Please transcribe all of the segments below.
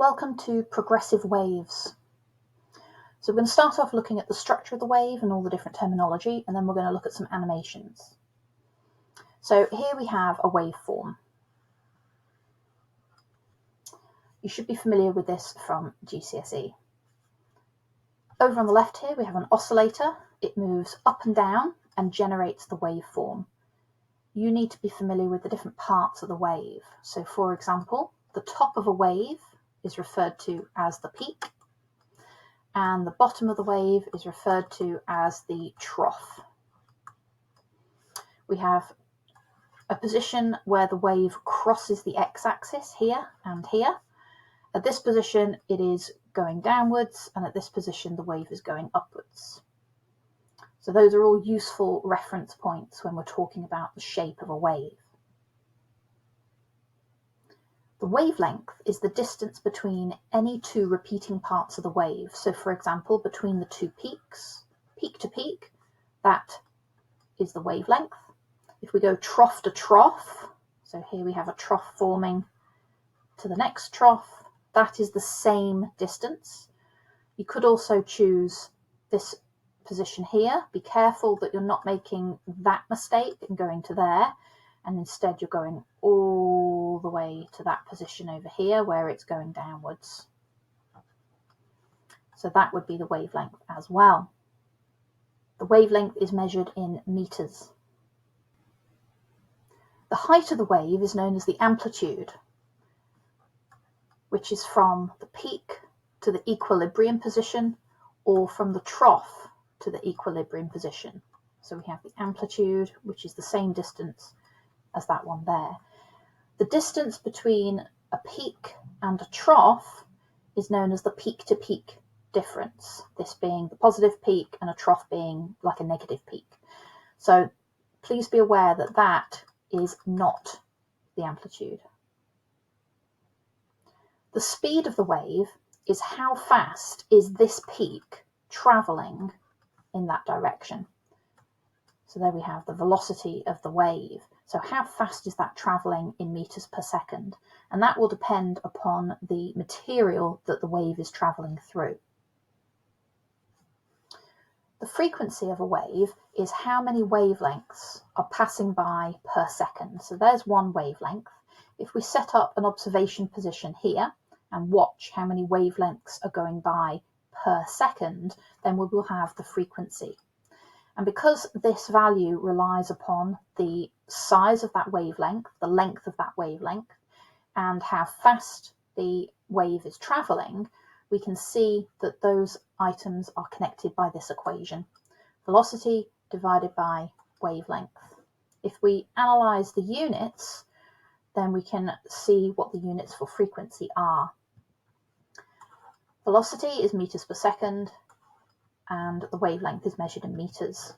Welcome to progressive waves. So we're going to start off looking at the structure of the wave and all the different terminology, and then we're going to look at some animations. So here we have a waveform. You should be familiar with this from GCSE. Over on the left here we have an oscillator. It moves up and down and generates the waveform. You need to be familiar with the different parts of the wave. So for example, the top of a wave is referred to as the peak, and the bottom of the wave is referred to as the trough. We have a position where the wave crosses the x-axis here and here. At this position it is going downwards, and at this position the wave is going upwards. So those are all useful reference points when we're talking about the shape of a wave. The wavelength is the distance between any two repeating parts of the wave. So for example, between the two peaks, peak to peak, that is the wavelength. If we go trough to trough, so here we have a trough forming to the next trough, that is the same distance. You could also choose this position here. Be careful that you're not making that mistake and going to there, and instead you're going all the way to that position over here where it's going downwards. So that would be the wavelength as well. The wavelength is measured in meters. The height of the wave is known as the amplitude, which is from the peak to the equilibrium position, or from the trough to the equilibrium position. So we have the amplitude, which is the same distance as that one there. The distance between a peak and a trough is known as the peak to peak difference, this being the positive peak and a trough being like a negative peak. So please be aware that that is not the amplitude. The speed of the wave is how fast is this peak travelling in that direction. So there we have the velocity of the wave. So how fast is that travelling in meters per second? And that will depend upon the material that the wave is travelling through. The frequency of a wave is how many wavelengths are passing by per second. So there's one wavelength. If we set up an observation position here and watch how many wavelengths are going by per second, then we will have the frequency. And because this value relies upon the size of that wavelength, the length of that wavelength, and how fast the wave is travelling, we can see that those items are connected by this equation. Velocity divided by wavelength. If we analyse the units, then we can see what the units for frequency are. Velocity is meters per second, and the wavelength is measured in meters.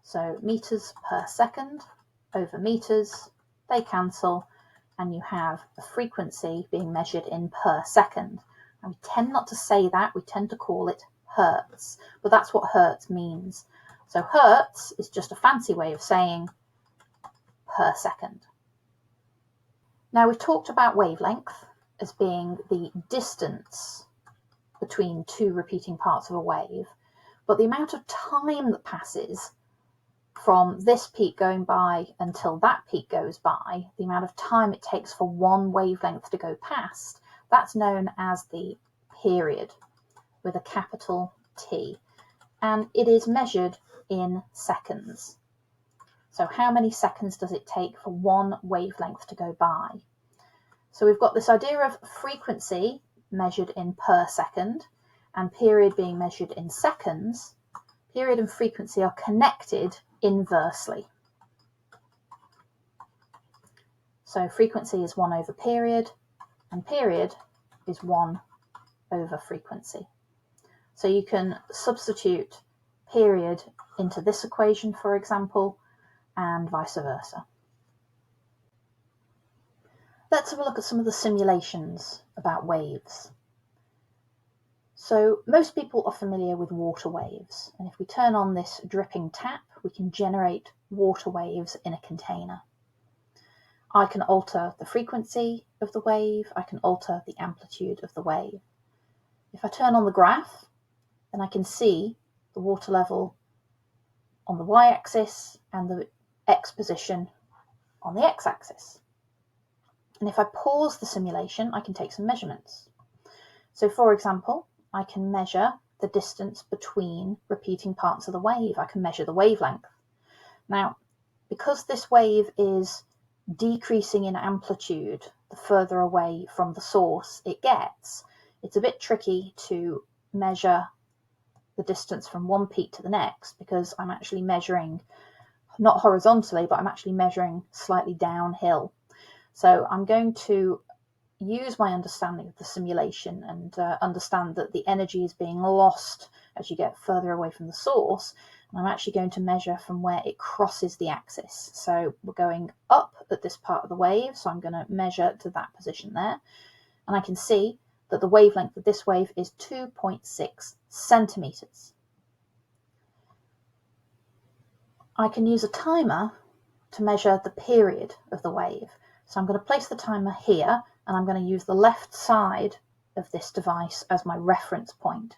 So meters per second over meters, they cancel, and you have a frequency being measured in per second. And we tend not to say that, we tend to call it hertz, but that's what hertz means. So hertz is just a fancy way of saying per second. Now we've talked about wavelength as being the distance between two repeating parts of a wave, but the amount of time that passes from this peak going by until that peak goes by, the amount of time it takes for one wavelength to go past, that's known as the period with a capital T, and it is measured in seconds. So how many seconds does it take for one wavelength to go by? So we've got this idea of frequency measured in per second and period being measured in seconds. Period and frequency are connected inversely. So frequency is 1 over period, and period is 1 over frequency. So you can substitute period into this equation, for example, and vice versa. Let's have a look at some of the simulations about waves. So most people are familiar with water waves, and if we turn on this dripping tap, we can generate water waves in a container. I can alter the frequency of the wave, I can alter the amplitude of the wave. If I turn on the graph, then I can see the water level on the y-axis and the x position on the x-axis. And if I pause the simulation, I can take some measurements. So for example, I can measure the distance between repeating parts of the wave. I can measure the wavelength. Now, because this wave is decreasing in amplitude the further away from the source it gets, it's a bit tricky to measure the distance from one peak to the next, because I'm actually measuring not horizontally, but I'm actually measuring slightly downhill. So I'm going to use my understanding of the simulation and understand that the energy is being lost as you get further away from the source. And I'm actually going to measure from where it crosses the axis. So we're going up at this part of the wave, so I'm going to measure to that position there. And I can see that the wavelength of this wave is 2.6 centimeters. I can use a timer to measure the period of the wave. So I'm going to place the timer here, and I'm going to use the left side of this device as my reference point.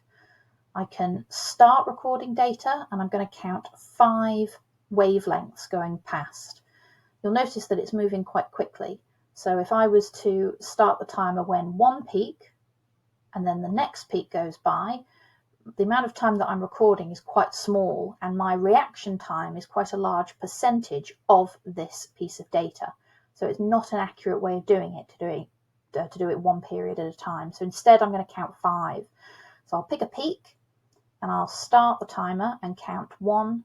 I can start recording data, and I'm going to count 5 wavelengths going past. You'll notice that it's moving quite quickly. So if I was to start the timer when one peak, and then the next peak goes by, the amount of time that I'm recording is quite small, and my reaction time is quite a large percentage of this piece of data. So it's not an accurate way of doing it, to do it one period at a time. So instead I'm going to count 5. So I'll pick a peak, and I'll start the timer and count 1,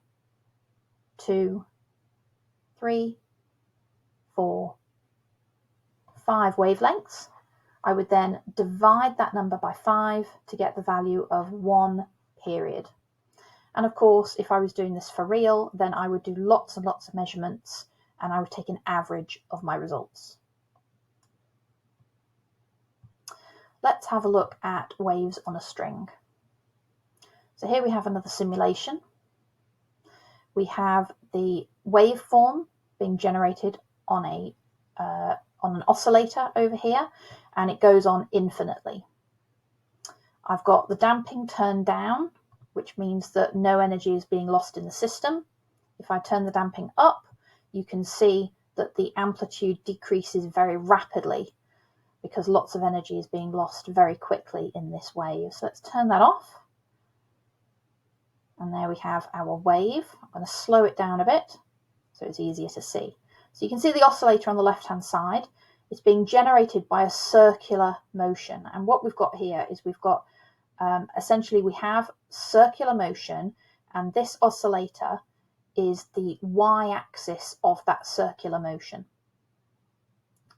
2, 3, 4, 5 wavelengths. I would then divide that number by 5 to get the value of 1 period. And of course, if I was doing this for real, then I would do lots and lots of measurements, and I would take an average of my results. Let's have a look at waves on a string. So here we have another simulation. We have the waveform being generated on an oscillator over here, and it goes on infinitely. I've got the damping turned down, which means that no energy is being lost in the system. If I turn the damping up, you can see that the amplitude decreases very rapidly because lots of energy is being lost very quickly in this wave. So let's turn that off. And there we have our wave. I'm going to slow it down a bit so it's easier to see. So you can see the oscillator on the left-hand side. It's being generated by a circular motion. And what we've got here is we've got, essentially we have circular motion, and this oscillator is the y-axis of that circular motion.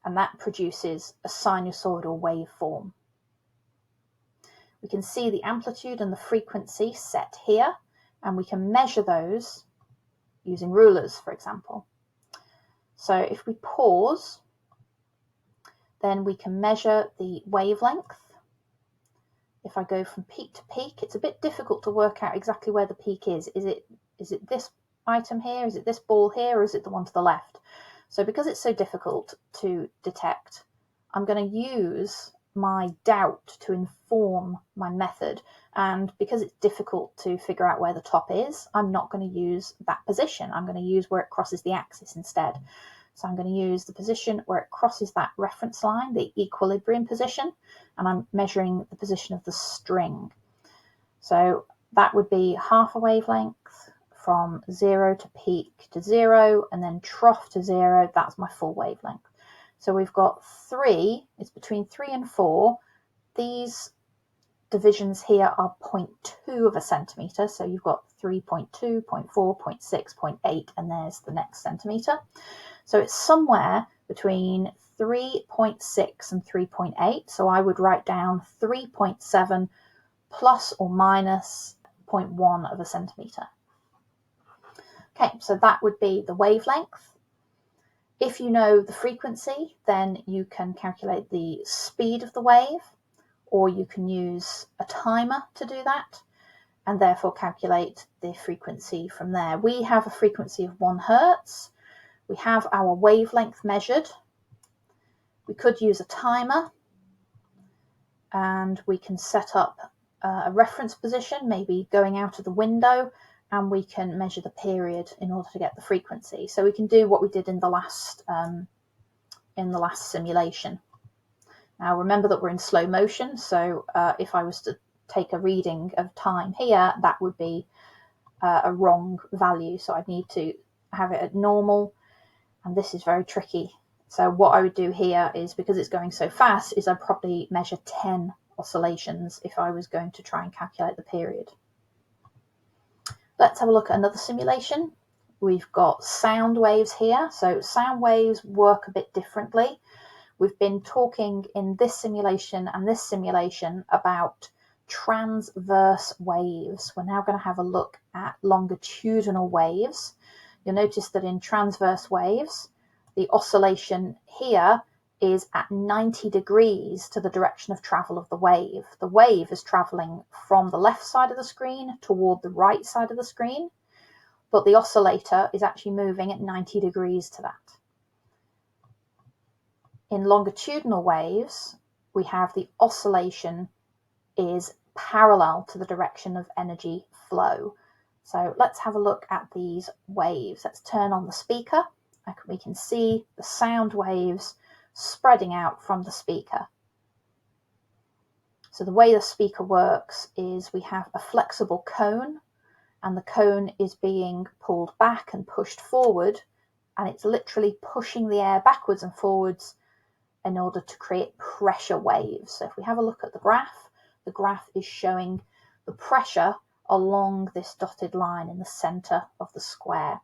And that produces a sinusoidal waveform. We can see the amplitude and the frequency set here, and we can measure those using rulers, for example. So if we pause, then we can measure the wavelength. If I go from peak to peak, it's a bit difficult to work out exactly where the peak is. Is it this item here? Is it this ball here? Or is it the one to the left? So because it's so difficult to detect, I'm going to use my doubt to inform my method. And because it's difficult to figure out where the top is, I'm not going to use that position. I'm going to use where it crosses the axis instead. So I'm going to use the position where it crosses that reference line, the equilibrium position, and I'm measuring the position of the string. So that would be half a wavelength from 0 to peak to 0, and then trough to 0. That's my full wavelength. So we've got 3, it's between 3 and 4. These divisions here are 0.2 of a centimetre. So you've got 3.2, 0.4, 0.6, 0.8, and there's the next centimetre. So it's somewhere between 3.6 and 3.8. So I would write down 3.7 plus or minus 0.1 of a centimetre. Okay, so that would be the wavelength. If you know the frequency, then you can calculate the speed of the wave, or you can use a timer to do that, and therefore calculate the frequency from there. We have a frequency of 1 Hertz. We have our wavelength measured, We could use a timer, and we can set up a reference position, maybe going out of the window, and we can measure the period in order to get the frequency. So we can do what we did in the last simulation. Now remember that we're in slow motion, so if I was to take a reading of time here, that would be a wrong value. So I'd need to have it at normal, and this is very tricky. So what I would do here is, because it's going so fast, is I'd probably measure 10 oscillations if I was going to try and calculate the period. Let's have a look at another simulation. We've got sound waves here. So sound waves work a bit differently. We've been talking in this simulation and this simulation about transverse waves. We're now going to have a look at longitudinal waves. You'll notice that in transverse waves, the oscillation here is at 90 degrees to the direction of travel of the wave. The wave is traveling from the left side of the screen toward the right side of the screen, but the oscillator is actually moving at 90 degrees to that. In longitudinal waves, we have the oscillation is parallel to the direction of energy flow. So let's have a look at these waves. Let's turn on the speaker. We can see the sound waves spreading out from the speaker. So the way the speaker works is we have a flexible cone, and the cone is being pulled back and pushed forward, and it's literally pushing the air backwards and forwards in order to create pressure waves. So if we have a look at the graph is showing the pressure along this dotted line in the center of the square.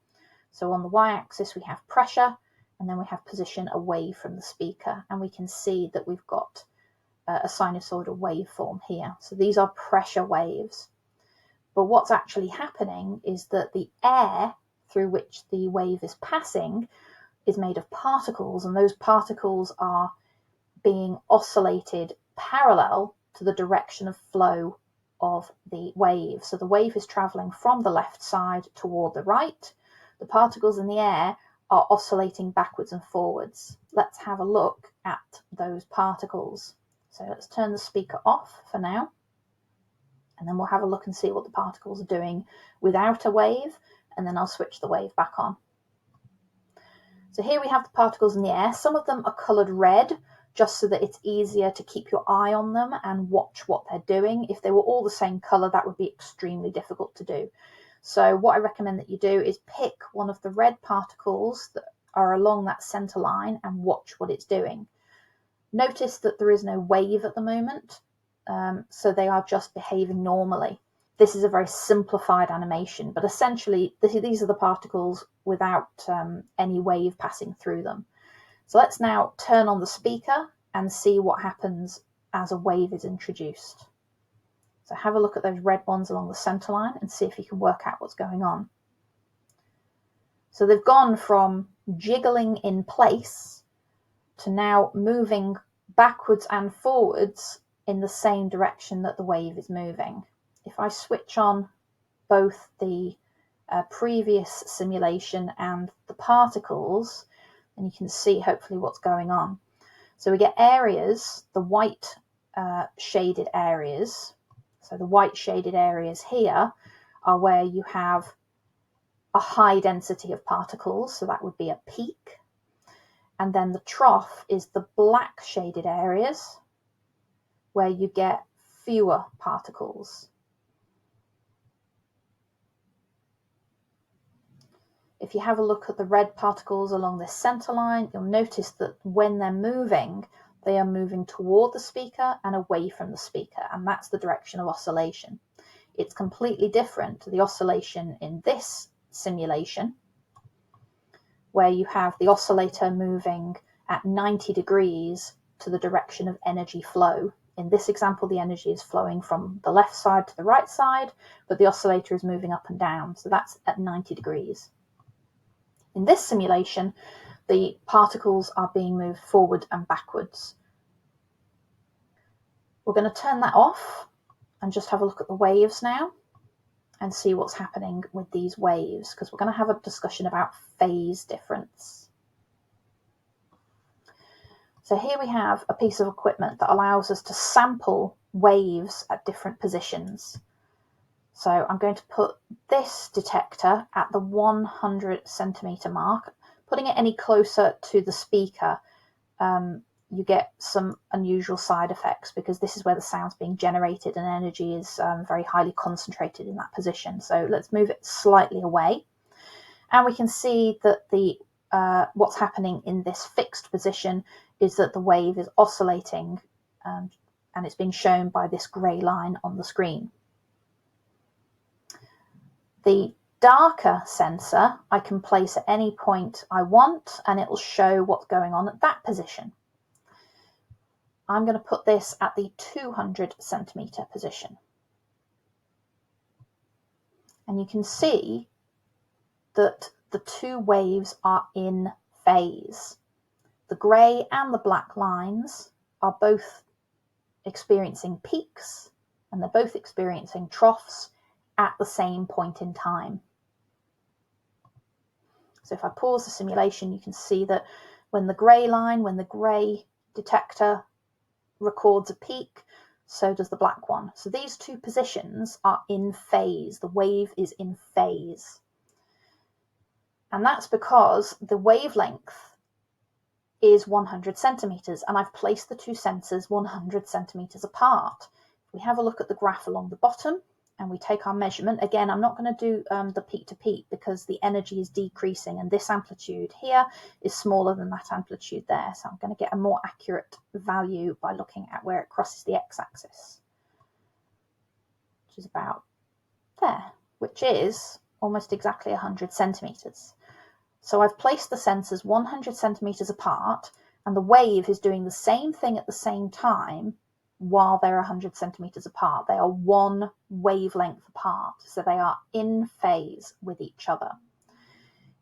So on the y-axis we have pressure, and then we have position away from the speaker, and we can see that we've got a sinusoidal waveform here. So these are pressure waves. But what's actually happening is that the air through which the wave is passing is made of particles, and those particles are being oscillated parallel to the direction of flow of the wave. So the wave is traveling from the left side toward the right. The particles in the air are oscillating backwards and forwards. Let's have a look at those particles. So let's turn the speaker off for now, and then we'll have a look and see what the particles are doing without a wave, and then I'll switch the wave back on. So here we have the particles in the air. Some of them are coloured red, just so that it's easier to keep your eye on them and watch what they're doing. If they were all the same colour, that would be extremely difficult to do. So what I recommend that you do is pick one of the red particles that are along that centre line and watch what it's doing. Notice that there is no wave at the moment, so they are just behaving normally. This is a very simplified animation, but essentially these are the particles without any wave passing through them. So let's now turn on the speaker and see what happens as a wave is introduced. So have a look at those red ones along the centre line and see if you can work out what's going on. So they've gone from jiggling in place to now moving backwards and forwards in the same direction that the wave is moving. If I switch on both the previous simulation and the particles, and you can see hopefully what's going on. So we get areas, the white shaded areas. So the white shaded areas here are where you have a high density of particles, so that would be a peak. And then the trough is the black shaded areas where you get fewer particles. If you have a look at the red particles along this centre line, you'll notice that when they're moving, they are moving toward the speaker and away from the speaker, and that's the direction of oscillation. It's completely different to the oscillation in this simulation, where you have the oscillator moving at 90 degrees to the direction of energy flow. In this example, the energy is flowing from the left side to the right side, but the oscillator is moving up and down, so that's at 90 degrees. In this simulation, the particles are being moved forward and backwards. We're going to turn that off and just have a look at the waves now and see what's happening with these waves, because we're going to have a discussion about phase difference. So here we have a piece of equipment that allows us to sample waves at different positions. So I'm going to put this detector at the 100 centimetre mark. Putting it any closer to the speaker, you get some unusual side effects because this is where the sound's being generated and energy is very highly concentrated in that position. So let's move it slightly away. And we can see that the what's happening in this fixed position is that the wave is oscillating, and it's being shown by this grey line on the screen. The darker sensor I can place at any point I want, and it will show what's going on at that position. I'm going to put this at the 200 centimetre position. And you can see that the two waves are in phase. The grey and the black lines are both experiencing peaks, and they're both experiencing troughs at the same point in time. So if I pause the simulation, you can see that when the grey detector records a peak, so does the black one. So these two positions are in phase. The wave is in phase. And that's because the wavelength is 100 centimetres, and I've placed the two sensors 100 centimetres apart. If we have a look at the graph along the bottom, and we take our measurement, again, I'm not going to do the peak to peak because the energy is decreasing, and this amplitude here is smaller than that amplitude there. So I'm going to get a more accurate value by looking at where it crosses the x-axis, which is about there, which is almost exactly 100 centimetres. So I've placed the sensors 100 centimetres apart, and the wave is doing the same thing at the same time while they're 100 centimetres apart. They are one wavelength apart, so they are in phase with each other.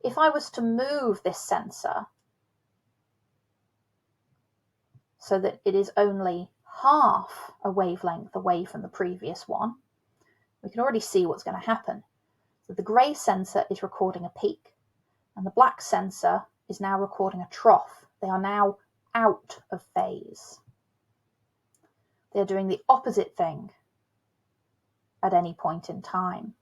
If I was to move this sensor so that it is only half a wavelength away from the previous one, we can already see what's going to happen. So the grey sensor is recording a peak, and the black sensor is now recording a trough. They are now out of phase. They're doing the opposite thing at any point in time.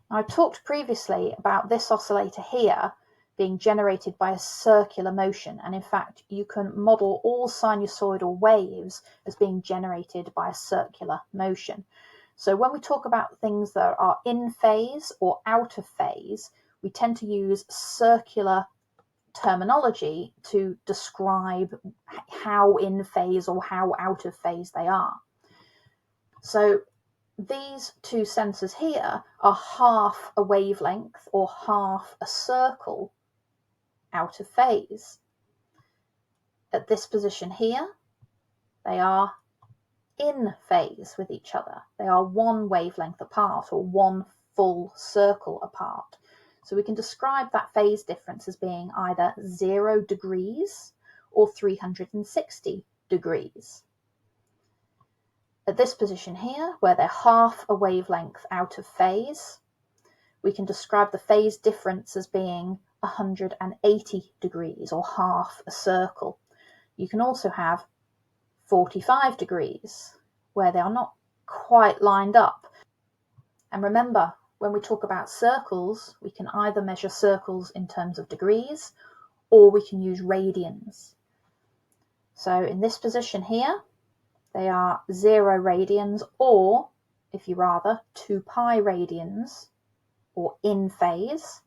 Now, I talked previously about this oscillator here being generated by a circular motion, and in fact you can model all sinusoidal waves as being generated by a circular motion. So when we talk about things that are in phase or out of phase, we tend to use circular terminology to describe how in phase or how out of phase they are. So these two sensors here are half a wavelength or half a circle out of phase. At this position here, they are in phase with each other. They are one wavelength apart, or one full circle apart. So we can describe that phase difference as being either 0 degrees or 360 degrees. At this position here, where they're half a wavelength out of phase, we can describe the phase difference as being 180 degrees, or half a circle. You can also have 45 degrees, where they are not quite lined up. And remember, when we talk about circles, we can either measure circles in terms of degrees, or we can use radians. So in this position here, they are 0 radians, or, if you rather, 2 pi radians, or in phase.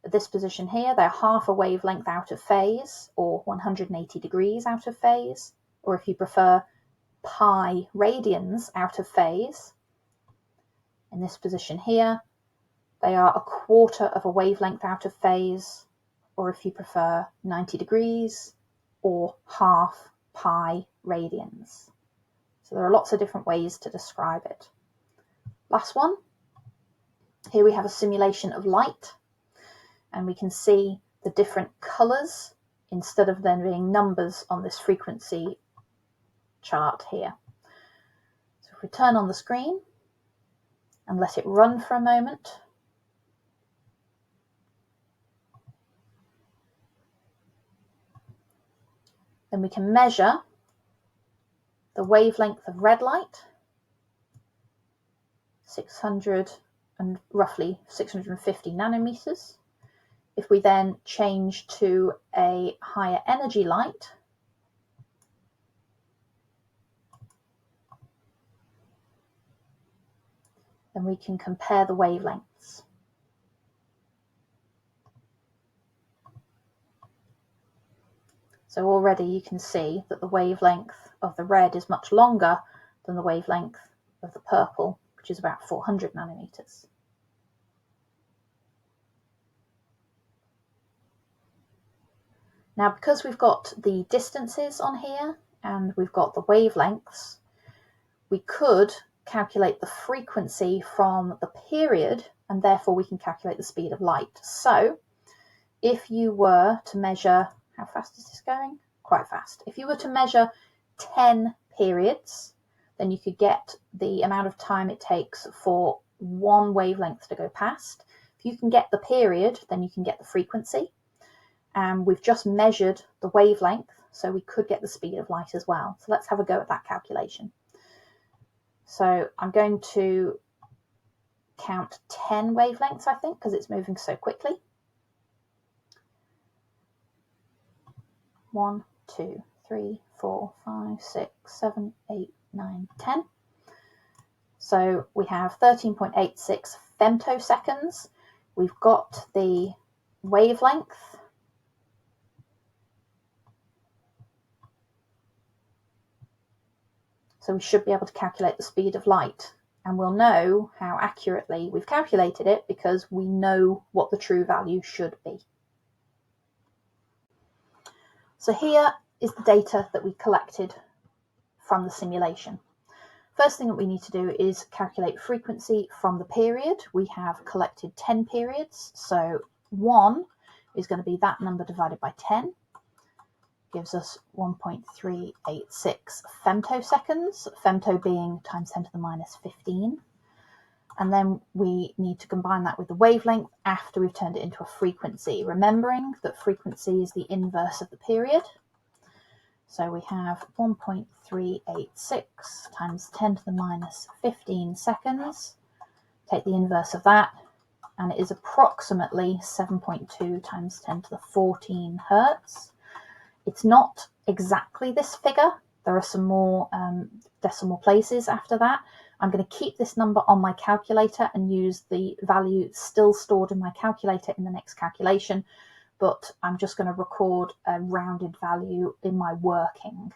At this position here, they're half a wavelength out of phase, or 180 degrees out of phase, or if you prefer, pi radians out of phase. In this position here, they are a quarter of a wavelength out of phase, or if you prefer, 90 degrees, or half pi radians. So there are lots of different ways to describe it. Last one. Here we have a simulation of light, and we can see the different colours instead of there being numbers on this frequency chart here. So if we turn on the screen and let it run for a moment, then we can measure the wavelength of red light, 600 and roughly 650 nanometers. If we then change to a higher energy light, then we can compare the wavelengths. So already you can see that the wavelength of the red is much longer than the wavelength of the purple, which is about 400 nanometers. Now, because we've got the distances on here and we've got the wavelengths, we could calculate the frequency from the period, and therefore we can calculate the speed of light. So if you were to measure, how fast is this going? Quite fast. If you were to measure 10 periods, then you could get the amount of time it takes for one wavelength to go past. If you can get the period, then you can get the frequency. And we've just measured the wavelength, so we could get the speed of light as well. So let's have a go at that calculation. So I'm going to count 10 wavelengths, I think, because it's moving so quickly. 1, 2, 3, 4, 5, 6, 7, 8, 9, 10. So we have 13.86 femtoseconds. We've got the wavelength. So we should be able to calculate the speed of light, and we'll know how accurately we've calculated it because we know what the true value should be. So here is the data that we collected from the simulation. First thing that we need to do is calculate frequency from the period. We have collected 10 periods, so 1 is going to be that number divided by 10. Gives us 1.386 femtoseconds, femto being times 10 to the minus 15. And then we need to combine that with the wavelength after we've turned it into a frequency, remembering that frequency is the inverse of the period. So we have 1.386 times 10 to the minus 15 seconds. Take the inverse of that, and it is approximately 7.2 times 10 to the 14 hertz. It's not exactly this figure. There are some more decimal places after that. I'm going to keep this number on my calculator and use the value still stored in my calculator in the next calculation, but I'm just going to record a rounded value in my working.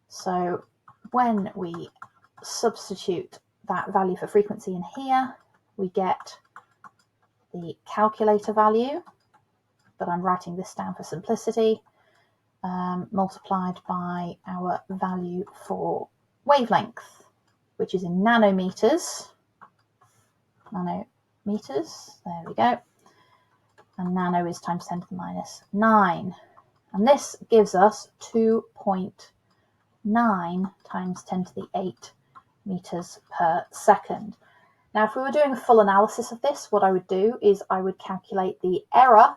So when we substitute that value for frequency in here, we get the calculator value, but I'm writing this down for simplicity, multiplied by our value for wavelength, which is in nanometers. Nanometers, there we go. And nano is times 10 to the minus 9. And this gives us 2.9 times 10 to the 8 meters per second. Now, if we were doing a full analysis of this, what I would do is I would calculate the error,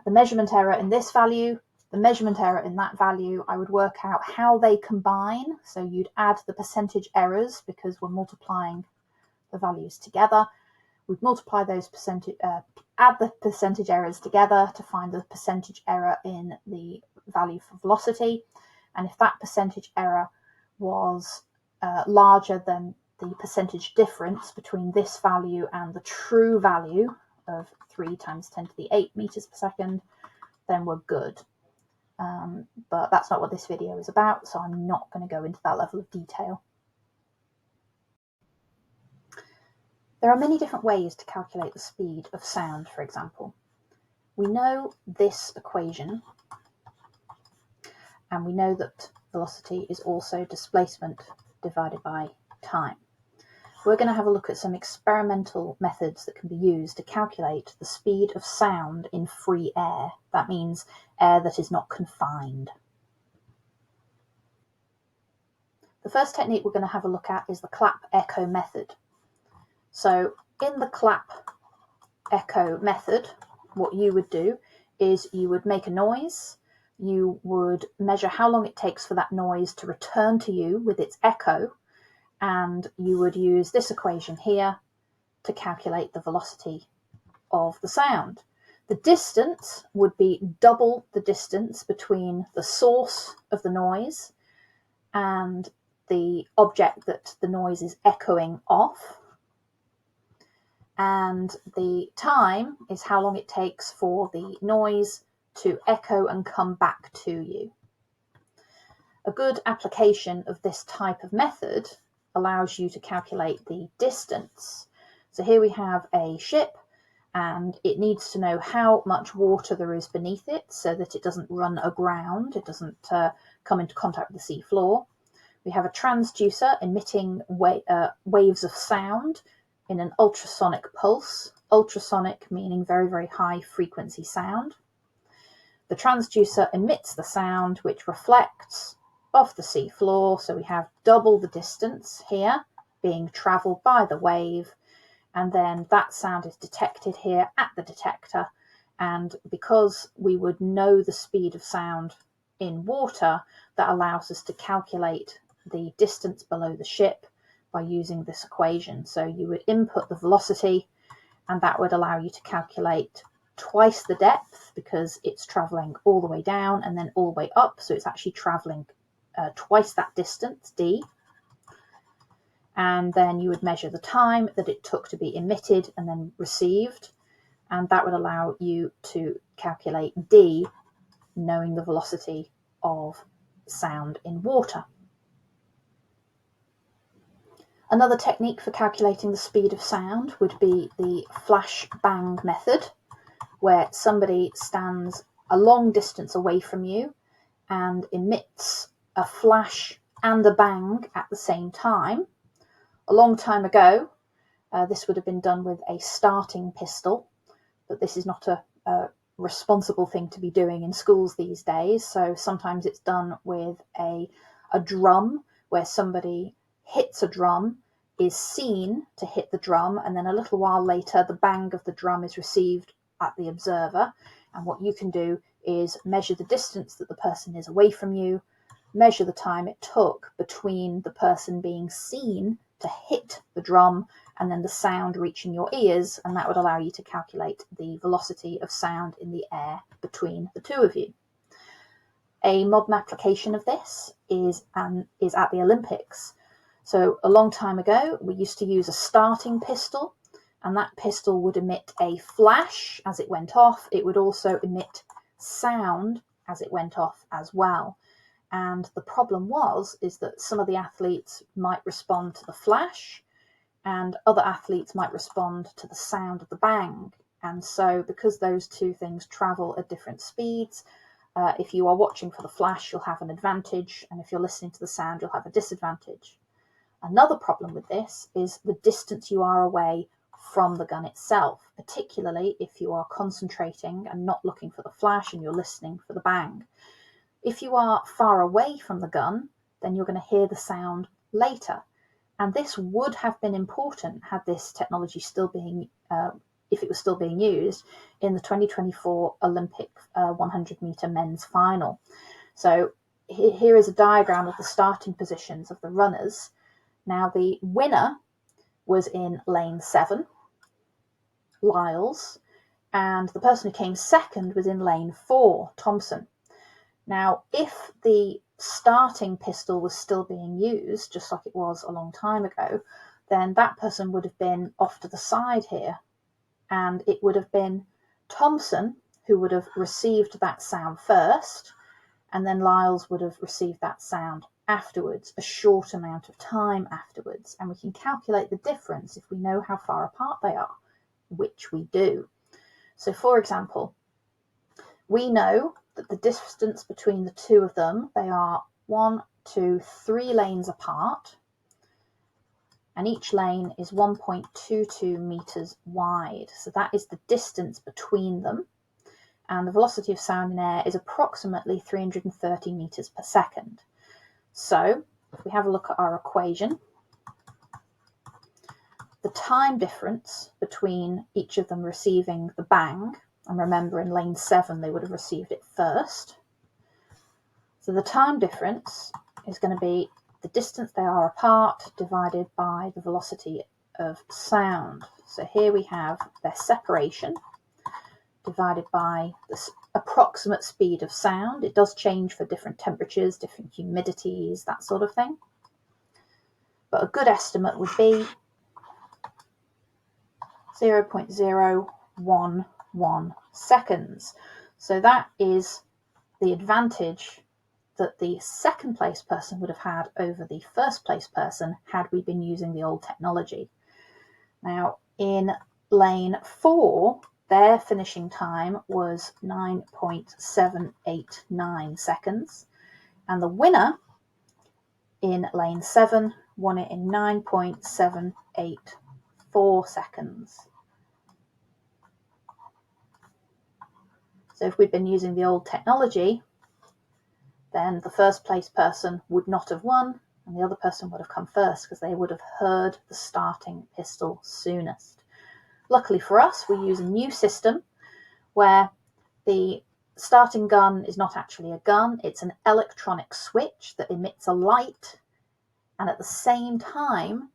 the measurement error in this value, the measurement error in that value. I would work out how they combine. So you'd add the percentage errors because we're multiplying the values together. We'd multiply those add the percentage errors together to find the percentage error in the value for velocity. And if that percentage error was larger than the percentage difference between this value and the true value of 3 times 10 to the 8 meters per second, then we're good. But that's not what this video is about, so I'm not going to go into that level of detail. There are many different ways to calculate the speed of sound, for example. We know this equation, and we know that velocity is also displacement divided by time. We're going to have a look at some experimental methods that can be used to calculate the speed of sound in free air. That means air that is not confined. The first technique we're going to have a look at is the clap echo method. So in the clap echo method, what you would do is you would make a noise, you would measure how long it takes for that noise to return to you with its echo, and you would use this equation here to calculate the velocity of the sound. The distance would be double the distance between the source of the noise and the object that the noise is echoing off. And the time is how long it takes for the noise to echo and come back to you. A good application of this type of method allows you to calculate the distance. So here we have a ship, and it needs to know how much water there is beneath it so that it doesn't run aground, it doesn't come into contact with the sea floor. We have a transducer emitting waves of sound in an ultrasonic pulse, ultrasonic meaning very, very high frequency sound. The transducer emits the sound which reflects off the sea floor, so we have double the distance here being travelled by the wave, and then that sound is detected here at the detector, and because we would know the speed of sound in water, that allows us to calculate the distance below the ship by using this equation. So you would input the velocity, and that would allow you to calculate twice the depth because it's travelling all the way down and then all the way up, so it's actually travelling twice that distance, d. And then you would measure the time that it took to be emitted and then received, and that would allow you to calculate d, knowing the velocity of sound in water. Another technique for calculating the speed of sound would be the flash bang method, where somebody stands a long distance away from you and emits a flash and a bang at the same time. A long time ago, this would have been done with a starting pistol, but this is not a responsible thing to be doing in schools these days. So sometimes it's done with a drum, where somebody hits a drum, is seen to hit the drum, and then a little while later the bang of the drum is received at the observer. And what you can do is measure the distance that the person is away from you, measure the time it took between the person being seen to hit the drum and then the sound reaching your ears, and that would allow you to calculate the velocity of sound in the air between the two of you. A modern application of this is at the Olympics. So a long time ago, we used to use a starting pistol, and that pistol would emit a flash as it went off. It would also emit sound as it went off as well. And the problem is that some of the athletes might respond to the flash and other athletes might respond to the sound of the bang. And so because those two things travel at different speeds, if you are watching for the flash, you'll have an advantage, and if you're listening to the sound, you'll have a disadvantage. Another problem with this is the distance you are away from the gun itself, particularly if you are concentrating and not looking for the flash and you're listening for the bang. If you are far away from the gun, then you're going to hear the sound later. And this would have been important had this technology if it was still being used in the 2024 Olympic 100-meter men's final. So here is a diagram of the starting positions of the runners. Now the winner was in lane 7, Lyles, and the person who came second was in lane 4, Thompson. Now, if the starting pistol was still being used, just like it was a long time ago, then that person would have been off to the side here, and it would have been Thompson who would have received that sound first, and then Lyles would have received that sound afterwards, a short amount of time afterwards. And we can calculate the difference if we know how far apart they are, which we do. So, for example, we know that the distance between the two of them, they are 1, 2, 3 lanes apart, and each lane is 1.22 meters wide. So that is the distance between them, and the velocity of sound in air is approximately 330 meters per second. So if we have a look at our equation, the time difference between each of them receiving the bang, and remember in lane 7 they would have received it first, So the time difference is going to be the distance they are apart divided by the velocity of sound. So here we have their separation divided by the approximate speed of sound. It does change for different temperatures, different humidities, that sort of thing. But a good estimate would be 0.011 seconds. So that is the advantage that the second place person would have had over the first place person had we been using the old technology. Now, in lane 4, their finishing time was 9.789 seconds, and the winner in lane 7 won it in 9.784 seconds. So if we'd been using the old technology, then the first place person would not have won, and the other person would have come first because they would have heard the starting pistol soonest. Luckily for us, we use a new system where the starting gun is not actually a gun, it's an electronic switch that emits a light, and at the same time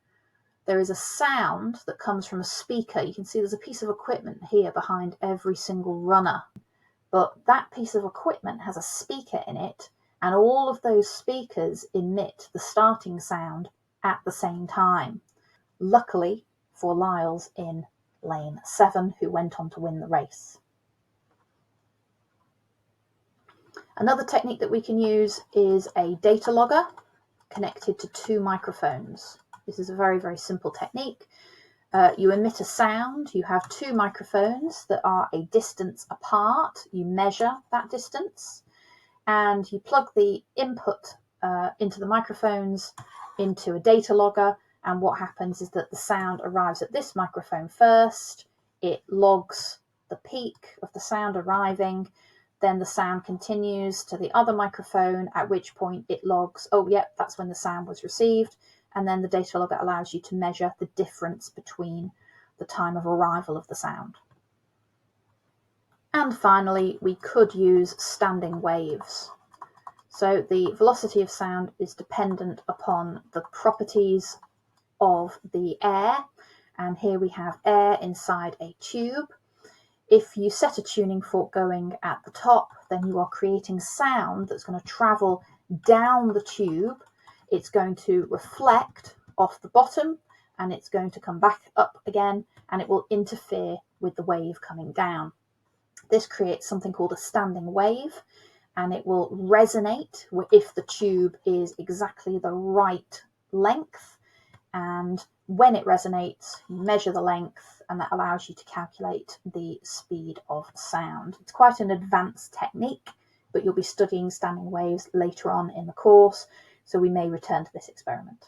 there is a sound that comes from a speaker. You can see there's a piece of equipment here behind every single runner, but that piece of equipment has a speaker in it, and all of those speakers emit the starting sound at the same time. Luckily for Lyles in lane 7, who went on to win the race. Another technique that we can use is a data logger connected to 2 microphones. This is a very, very simple technique. You emit a sound, you have 2 microphones that are a distance apart, you measure that distance, and you plug the input into the microphones into a data logger, and what happens is that the sound arrives at this microphone first, it logs the peak of the sound arriving, then the sound continues to the other microphone, at which point it logs, oh yep, that's when the sound was received, and then the data logger allows you to measure the difference between the time of arrival of the sound. And finally, we could use standing waves. So the velocity of sound is dependent upon the properties of the air, and here we have air inside a tube. If you set a tuning fork going at the top, then you are creating sound that's going to travel down the tube. It's going to reflect off the bottom, and it's going to come back up again, and it will interfere with the wave coming down. This creates something called a standing wave, and it will resonate if the tube is exactly the right length. And when it resonates, you measure the length, and that allows you to calculate the speed of sound. It's quite an advanced technique, but you'll be studying standing waves later on in the course, so we may return to this experiment.